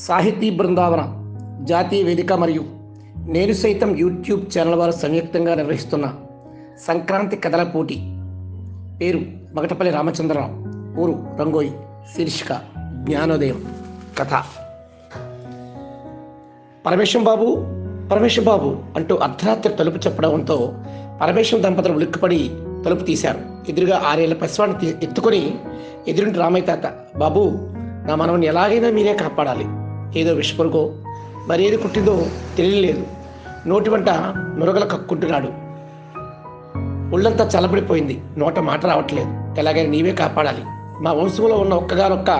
సాహితీ బృందావన జాతీయ వేదిక మరియు నేను సైతం యూట్యూబ్ ఛానల్ వారు సంయుక్తంగా నిర్వహిస్తున్న సంక్రాంతి కథల పోటీ. పేరు మగటపల్లి రామచంద్రరావు, ఊరు రంగోయి, శీర్షిక జ్ఞానోదయం. కథ: పరమేశం బాబు అంటూ అర్ధరాత్రి తలుపు చెప్పడంతో పరమేశం దంపతులు ఉలిక్కిపడి తలుపు తీశారు. ఎదురుగా 6 ఏళ్ల పసివాడిని ఎత్తుకొని ఎదురుంటి రామయ్య తాత, బాబు, నా మనవని ఎలాగైనా మీరే కాపాడాలి. ఏదో విషపురుగో మరేది కుట్టిందో తెలియలేదు. నోటి వంట నురగల కక్కుంటున్నాడు. ఒళ్ళంతా చల్లబడిపోయింది. నోట మాట రావట్లేదు. ఎలాగైనా నీవే కాపాడాలి. మా వంశంలో ఉన్న ఒక్కగానొక్క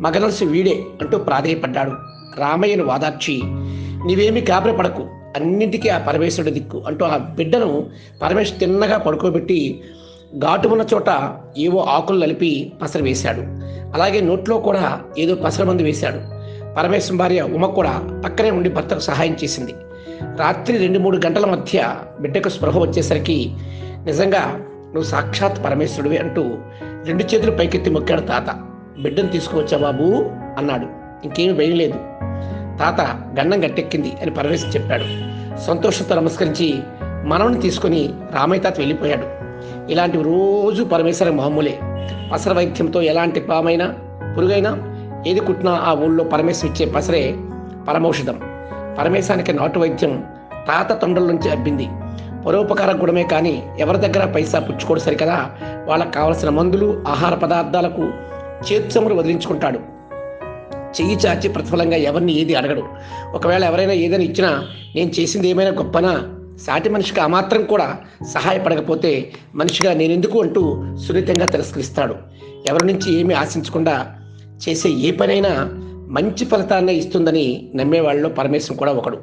మగనర్సు వీడే అంటూ ప్రాధేయపడ్డాడు. రామయ్యను వాదార్చి, నీవేమీ గాబరపడకు, అన్నింటికీ ఆ పరమేశ్వరుడి దిక్కు అంటూ ఆ బిడ్డను పరమేశ్వరు తిన్నగా పడుకోబెట్టి ఘాటు ఉన్న చోట ఏవో ఆకులు నలిపి పసరు వేశాడు. అలాగే నోట్లో కూడా ఏదో పసర మందు వేశాడు. పరమేశ్వరం భార్య ఉమ కూడా పక్కనే ఉండి భర్తకు సహాయం చేసింది. రాత్రి 2-3 గంటల మధ్య బిడ్డకు స్పృహ వచ్చేసరికి, నిజంగా నువ్వు సాక్షాత్ పరమేశ్వరుడివే అంటూ 2 చేతులు పైకెత్తి మొక్కాడు తాత. బిడ్డను తీసుకువచ్చా బాబు అన్నాడు. ఇంకేమీ భయం లేదు తాత, గండం గట్టెక్కింది అని పరమేశ్వరు చెప్పాడు. సంతోషంతో నమస్కరించి మనవని తీసుకుని రామయ్య తాత వెళ్ళిపోయాడు. ఇలాంటివి రోజు పరమేశ్వర మామూలే. పసర వైద్యంతో ఎలాంటి పామైనా పురుగైనా ఏది కుట్టినా ఆ ఊళ్ళో పరమేశ్వరం ఇచ్చే పసరే పరమౌషధం. పరమేశానికి నాటు వైద్యం తాత తొండల నుంచి అబ్బింది. పరోపకార గుణమే కానీ ఎవరి దగ్గర పైసా పుచ్చుకోడు సరికదా. వాళ్ళకు కావలసిన మందులు, ఆహార పదార్థాలకు చేత్సములు వదిలించుకుంటాడు. చెయ్యి చాచి ప్రతిఫలంగా ఎవరిని ఏది అడగడు. ఒకవేళ ఎవరైనా ఏదైనా ఇచ్చినా, నేను చేసింది ఏమైనా గొప్పనా, సాటి మనిషికి ఆ మాత్రం కూడా సహాయపడకపోతే మనిషిగా నేనెందుకు అంటూ సున్నితంగా తిరస్కరిస్తాడు. ఎవరి నుంచి ఏమీ ఆశించకుండా చేసే ఏ పనైనా మంచి ఫలితాన్నే ఇస్తుందని నమ్మేవాళ్ళలో పరమేశ్వరం కూడా ఒకడు.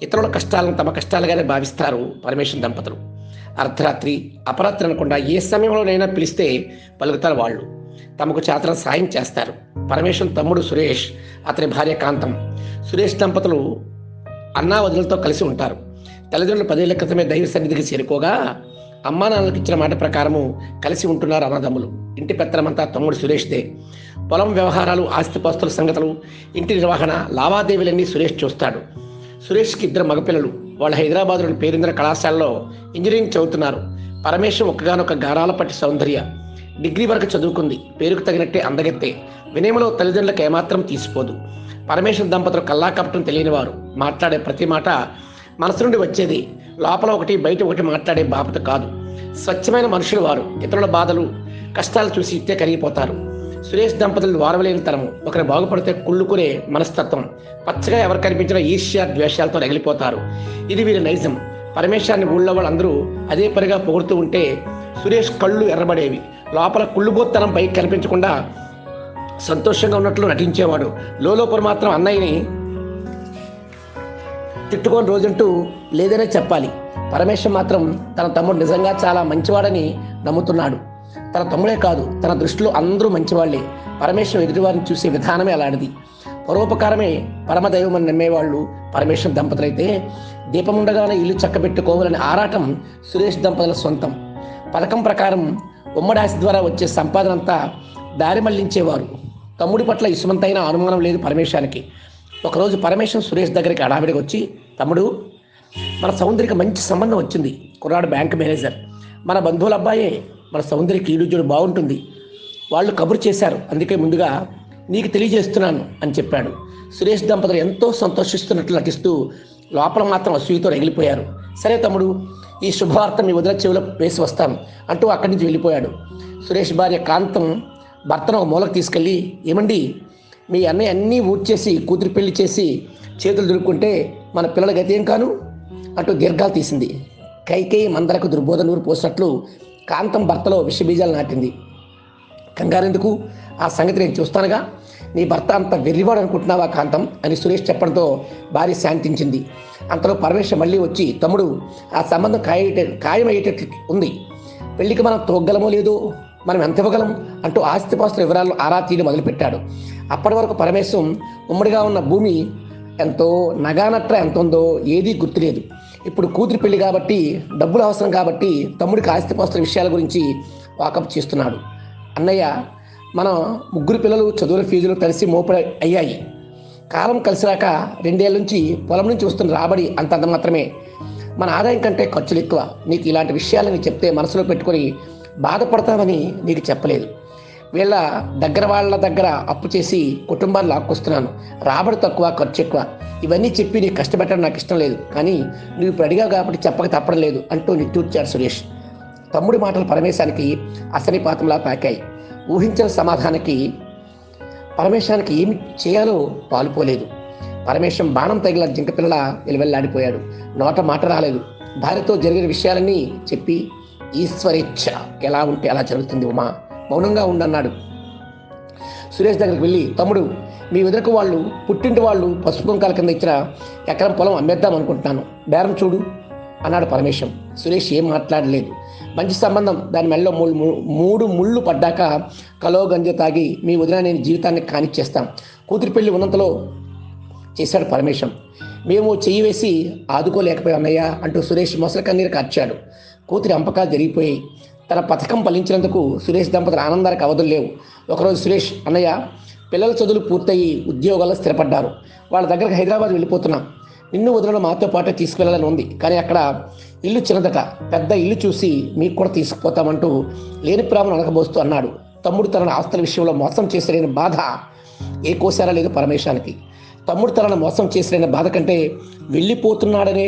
ఇతరుల కష్టాలను తమ కష్టాలుగానే భావిస్తారు పరమేశ్వరం దంపతులు. అర్ధరాత్రి, అపరాత్రి అనకుండా ఏ సమయంలోనైనా పిలిస్తే పలుకుతారు వాళ్ళు. తమకు చేతన సాయం చేస్తారు. పరమేశ్వరం తమ్ముడు సురేష్, అతని భార్య కాంతం. సురేష్ దంపతులు అన్నా వదినలతో కలిసి ఉంటారు. తల్లిదండ్రులు 10 ఏళ్ల క్రితమే దైవ సన్నిధికి చేరుకోగా అమ్మా నాన్నలకు ఇచ్చిన మాట ప్రకారము కలిసి ఉంటున్నారు అన్నదమ్ములు. ఇంటి పెత్తనమంతా తమ్ముడు సురేష్దే. పొలం వ్యవహారాలు, ఆస్తిపాస్తుల సంగతులు, ఇంటి నిర్వహణ, లావాదేవీలన్నీ సురేష్ చూస్తాడు. సురేష్కి 2 మగపిల్లలు. వాళ్ళు హైదరాబాద్లోని పేరొందిన కళాశాలలో ఇంజనీరింగ్ చదువుతున్నారు. పరమేశ్వరం ఒక్కగానొక్క గారాలపట్టి సౌందర్య. డిగ్రీ వరకు చదువుకుంది. పేరుకు తగినట్టే అందగెత్తే. వినయంలో తల్లిదండ్రులకు ఏమాత్రం తీసిపోదు. పరమేశ్వరం దంపతులు కల్లా కపటం తెలియని వారు. మాట్లాడే ప్రతి మాట మనసు నుండి వచ్చేది. లోపల ఒకటి బయట ఒకటి మాట్లాడే బాపత కాదు. స్వచ్ఛమైన మనుషులు వారు. ఇతరుల బాధలు, కష్టాలు చూసి ఇట్టే కరిగిపోతారు. సురేష్ దంపతులు వారవలేని తరము. ఒకరి బాగుపడితే కుళ్ళుకునే మనస్తత్వం. పచ్చగా ఎవరు కనిపించినా ఈర్ష్య, ద్వేషాలతో రగిలిపోతారు. ఇది వీరి నైజం. పరమేశ్వరాన్ని ఊళ్ళో వాళ్ళందరూ అదే పనిగా పొగుడుతూ ఉంటే సురేష్ కళ్ళు ఎర్రబడేవి. లోపల కుళ్ళుబోత్తనం పైకి కనిపించకుండా సంతోషంగా ఉన్నట్లు నటించేవాడు. లోపల మాత్రం అన్నయ్యని తిట్టుకొని రోజంటూ లేదనే చెప్పాలి. పరమేశ్వరం మాత్రం తన తమ్ముడు నిజంగా చాలా మంచివాడని నమ్ముతున్నాడు. తన తమ్ముడే కాదు, తన దృష్టిలో అందరూ మంచివాళ్లే. పరమేశ్వరం ఎదుటివారిని చూసే విధానమే అలాంటిది. పరోపకారమే పరమదైవమని నమ్మేవాళ్ళు పరమేశ్వరం దంపతులైతే, దీపముండగానే ఇల్లు చక్కబెట్టుకోవాలనే ఆరాటం సురేష్ దంపతుల సొంతం. పథకం ప్రకారం ఉమ్మడి ఆస్తి ద్వారా వచ్చే సంపాదన అంతా దారి మళ్లించేవారు. తమ్ముడి పట్ల ఇసుమంతైన అనుమానం లేదు పరమేశ్వరానికి. ఒకరోజు పరమేశ్వరం సురేష్ దగ్గరికి హడావిడిగా వచ్చి, తమ్ముడు, మన సౌందర్యకి మంచి సంబంధం వచ్చింది. కుర్రాడు బ్యాంక్ మేనేజర్. మన బంధువుల అబ్బాయే. మన సౌందర్యకి ఈడుజోడు బాగుంటుంది. వాళ్ళు కబురు చేశారు. అందుకే ముందుగా నీకు తెలియజేస్తున్నాను అని చెప్పాడు. సురేష్ దంపతులు ఎంతో సంతోషిస్తున్నట్లు నటిస్తూ లోపల మాత్రం అసూయతో రగిలిపోయారు. సరే తమ్ముడు, ఈ శుభవార్త మీ వదిన చెవిలో వేసి వస్తాను అంటూ అక్కడి నుంచి వెళ్ళిపోయాడు. సురేష్ భార్య కాంతం భర్తను ఒక మూలకు తీసుకెళ్ళి, ఏమండి, మీ అన్నయ్య అన్నీ ఊడ్చేసి కూతురు పెళ్లి చేసి చేతులు దులుపుకుంటే మన పిల్లల గతి ఏం కాను అంటూ దీర్ఘాలు తీసింది. కైకేయి మందరకు దుర్బోధ నూరు పోసినట్లు కాంతం భర్తలో విషబీజాలు నాటింది. కంగారెందుకు, ఆ సంగతి నేను చూస్తానుగా. నీ భర్త అంత వెర్రివాడు అనుకుంటున్నావా కాంతం అని సురేష్ చెప్పడంతో భార్య శాంతించింది. అంతలో పరమేశ్వర్ మళ్ళీ వచ్చి, తమ్ముడు, ఆ సంబంధం ఖాయమయ్యేటట్లు ఉంది. పెళ్లికి మనం తోగ్గలమో లేదో, మనం ఎంత ఇవ్వగలం అంటూ ఆస్తిపాస్తుల వివరాలను ఆరా తీయడం మొదలుపెట్టాడు. అప్పటి వరకు పరమేశ్వరం ఉమ్మడిగా ఉన్న భూమి ఎంతో, నగానట్ర ఎంత ఉందో ఏదీ గుర్తులేదు. ఇప్పుడు కూతురు పెళ్లి కాబట్టి, డబ్బులు అవసరం కాబట్టి తమ్ముడికి ఆస్తిపాస్తుల విషయాల గురించి వాకప్ చేస్తున్నాడు. అన్నయ్య, మన 3 పిల్లలు చదువుల ఫీజులు కలిసి మోపడి అయ్యాయి. కాలం కలిసిరాక 2 ఏళ్ళ నుంచి పొలం నుంచి వస్తున్న రాబడి అంతంత మాత్రమే. మన ఆదాయం కంటే ఖర్చులు ఎక్కువ. నీకు ఇలాంటి విషయాలని చెప్తే మనసులో పెట్టుకొని బాధపడతామని నీకు చెప్పలేదు. వీళ్ళ దగ్గర వాళ్ళ దగ్గర అప్పు చేసి కుటుంబాన్ని లాక్కొస్తున్నాను. రాబడి తక్కువ, ఖర్చు ఎక్కువ. ఇవన్నీ చెప్పి నీకు కష్టపెట్టడం నాకు ఇష్టం లేదు, కానీ నువ్వు ఇప్పుడు అడిగావు కాబట్టి చెప్పక తప్పడం లేదు అంటూ నిట్టూర్చాడు సురేష్. తమ్ముడి మాటలు పరమేశానికి అసనిపాతంలా తాకాయి. ఊహించిన సమాధానానికి పరమేశానికి ఏమి చేయాలో పాలుపోలేదు. పరమేశం బాణం తగిలిన జింకపిల్ల వెలువెల్లాడిపోయాడు. నోట మాట రాలేదు. భార్యతో జరిగిన విషయాలన్నీ చెప్పి ఈశ్వరేచ్ఛ ఎలా ఉంటే అలా జరుగుతుంది ఉమా, మౌనంగా ఉండన్నాడు. సురేష్ దగ్గరికి వెళ్ళి, తమ్ముడు, మీ వదినకు వాళ్ళు పుట్టింటి వాళ్ళు పసుపు కుంకాల కింద ఇచ్చిన ఎకరం పొలం అమ్మేద్దాం అనుకుంటున్నాను, బేరం చూడు అన్నాడు పరమేశం. సురేష్ ఏం మాట్లాడలేదు. మంచి సంబంధం, దాని మెడలో 3 ముళ్ళు పడ్డాక కలో గంజ తాగి మీ వదిన నేను జీవితాన్ని కానిచ్చేస్తాం. కూతురి పెళ్లి ఉన్నంతలో చేశాడు పరమేశం. మేము చెయ్యి వేసి ఆదుకోలేకపోయాం అన్నయ్య అంటూ సురేష్ మొసలి కన్నీరు కార్చాడు. కూతురి అంపకాలు జరిగిపోయాయి. తన పథకం ఫలించినందుకు సురేష్ దంపతుల ఆనందానికి అవధులు లేవు. ఒకరోజు సురేష్, అన్నయ్య, పిల్లల చదువులు పూర్తయి ఉద్యోగాల్లో స్థిరపడ్డారు. వాళ్ళ దగ్గరకు హైదరాబాద్ వెళ్ళిపోతున్నాం. నిన్ను వదిలిన మాతో పాటు తీసుకువెళ్ళాలని ఉంది, కానీ అక్కడ ఇల్లు చిన్నదట. పెద్ద ఇల్లు చూసి మీకు కూడా తీసుకుపోతామంటూ లేని ప్రేమను అనకబోస్తూ అన్నాడు. తమ్ముడు తనను ఆస్తుల విషయంలో మోసం చేసిన బాధ ఏ కోశారా లేదు పరమేశానికి. తమ్ముడు తనను మోసం చేసిన బాధ కంటే వెళ్ళిపోతున్నాడనే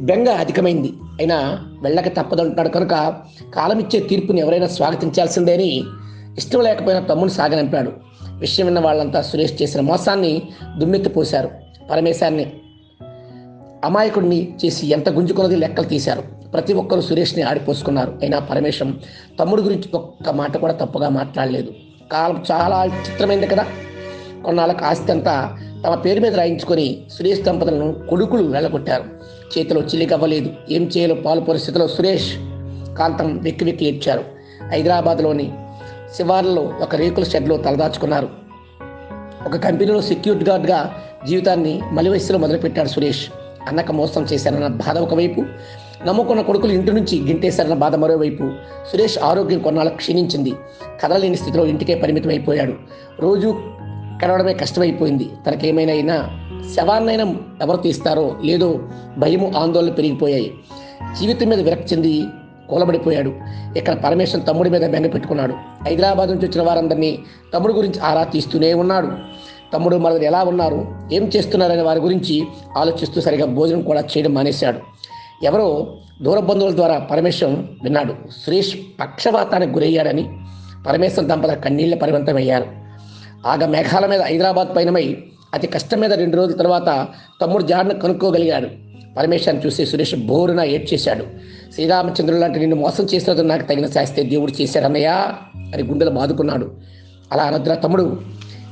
బెంగ అధికమైంది. అయినా వెళ్ళక తప్పదంటున్నాడు కనుక కాలమిచ్చే తీర్పుని ఎవరైనా స్వాగతించాల్సిందే అని ఇష్టం లేకపోయినా తమ్ముడిని సాగనంపాడు. విషయం విన్న వాళ్ళంతా సురేష్ చేసిన మోసాన్ని దుమ్మెత్తిపోశారు. పరమేశాన్ని అమాయకుడిని చేసి ఎంత గుంజుకున్నది లెక్కలు తీశారు. ప్రతి ఒక్కరూ సురేష్ని ఆడిపోసుకున్నారు. అయినా పరమేశం తమ్ముడి గురించి ఒక్క మాట కూడా తప్పుగా మాట్లాడలేదు. కాలం చాలా చిత్రమైంది కదా. కొన్నాళ్ళకు ఆస్తి అంతా తమ పేరు మీద రాయించుకొని సురేష్ దంపతులను కొడుకులు వెళ్ళగొట్టారు. చేతిలో చిల్లికవ్వలేదు. ఏం చేయాలో పాలు పరిస్థితిలో సురేష్, కాంతం వెక్కి వెక్కి ఏడ్చారు. హైదరాబాద్లోని శివార్లలో ఒక రేకుల షెడ్లో తలదాచుకున్నారు. ఒక కంపెనీలో సెక్యూరిటీ గార్డ్గా జీవితాన్ని మలి వయసులో మొదలుపెట్టాడు సురేష్. అన్నక మోసం చేశారన్న బాధ ఒకవైపు, నమ్ముకున్న కొడుకులు ఇంటి నుంచి గింటేశారన్న బాధ మరోవైపు. సురేష్ ఆరోగ్యం కొన్నాళ్ళకు క్షీణించింది. కదలలేని స్థితిలో ఇంటికే పరిమితం అయిపోయాడు. రోజు కడవడమే కష్టమైపోయింది. తనకేమైనా అయినా శవాన్నైనా ఎవరు తీస్తారో లేదో భయము, ఆందోళన పెరిగిపోయాయి. జీవితం మీద విరక్తి చెంది కూలబడిపోయాడు. ఇక్కడ పరమేశ్వరం తమ్ముడి మీద బెంగ పెట్టుకున్నాడు. హైదరాబాద్ నుంచి వచ్చిన వారందరినీ తమ్ముడి గురించి ఆరా తీస్తూనే ఉన్నాడు. తమ్ముడు మరొకరు ఎలా ఉన్నారు, ఏం చేస్తున్నారనే వారి గురించి ఆలోచిస్తూ సరిగా భోజనం కూడా చేయడం మానేశాడు. ఎవరో దూర బంధువుల ద్వారా పరమేశ్వరం విన్నాడు. సురేష్ పక్షవాతానికి గురయ్యాడని. పరమేశ్వరం దంపతుల కన్నీళ్ల పరివంతమయ్యారు. ఆగ మేఘాల మీద హైదరాబాద్ పయనమై అతి కష్టం మీద 2 రోజుల తర్వాత తమ్ముడు జాడను కనుక్కోగలిగాడు. పరమేశ్వరాన్ని చూసి సురేష్ బోరున ఏడ్చేశాడు. శ్రీరామచంద్రుడు లాంటి నిన్ను మోసం చేసినందుకు నాకు తగిన శాస్తి దేవుడు చేశాడన్నయ్యా అని గుండెలు బాదుకున్నాడు. అలా అనద్రా తమ్ముడు,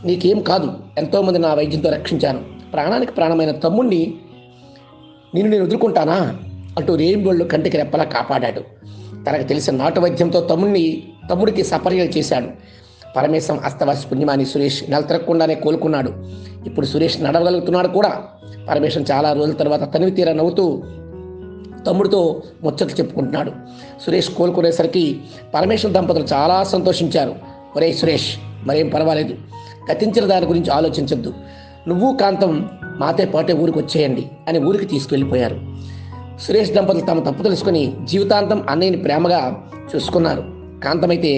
నీకేం కాదు, ఎంతోమంది నా వైద్యంతో రక్షించాను. ప్రాణానికి ప్రాణమైన తమ్ముడిని నేను వదులుకుంటానా అంటూ రేయింబోళ్ళు కంటికి రెప్పలా కాపాడాడు. తనకు తెలిసిన నాటు వైద్యంతో తమ్ముడికి సపర్యలు చేశాడు. పరమేశం అస్తవాసి పుణ్యమాని సురేష్ నెల తిరగకుండానే కోలుకున్నాడు. ఇప్పుడు సురేష్ నడవగలుగుతున్నాడు కూడా. పరమేశం చాలా రోజుల తర్వాత తనివి తీరా నవ్వుతూ తమ్ముడితో ముచ్చట్లు చెప్పుకుంటున్నాడు. సురేష్ కోలుకునేసరికి పరమేశ్వర దంపతులు చాలా సంతోషించారు. ఒరే సురేష్, మరేం పర్వాలేదు, గతించిన దాని గురించి ఆలోచించద్దు. నువ్వు కాంతం మాతో పాటే ఊరికి వచ్చేయండి అని ఊరికి తీసుకెళ్ళిపోయారు. సురేష్ దంపతులు తమ తప్పు తెలుసుకొని జీవితాంతం అన్నయ్యని ప్రేమగా చూసుకున్నారు. కాంతమైతే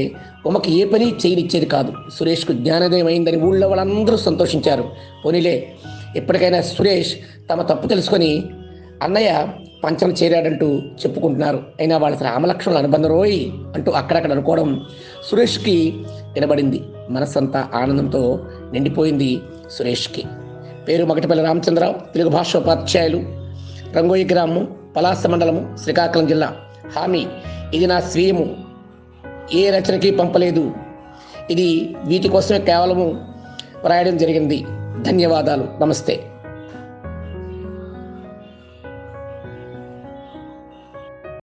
ఉమకి ఏ పని చేయనిచ్చేది కాదు. సురేష్కు జ్ఞానోదయం అయిందని ఊళ్ళో వాళ్ళందరూ సంతోషించారు. పోనీలే, ఎప్పటికైనా సురేష్ తమ తప్పు తెలుసుకొని అన్నయ్య పంచం చేరాడంటూ చెప్పుకుంటున్నారు. అయినా వాళ్ళ రామలక్ష్మణుల అనుబంధం రోయ్ అంటూ అక్కడక్కడ అనుకోవడం సురేష్కి వినబడింది. మనసంతా ఆనందంతో నిండిపోయింది సురేష్కి. పేరు మగటిపల్లి రామచంద్రరావు, తెలుగు భాష ఉపాధ్యాయులు, రంగోయి గ్రామం, పలాస మండలము, శ్రీకాకుళం జిల్లా. హామీ, ఇది నా స్వీయము, ఏ రచనకి పంపలేదు. ఇది వీటి కోసమే కేవలము రాయడం జరిగింది. ధన్యవాదాలు. నమస్తే.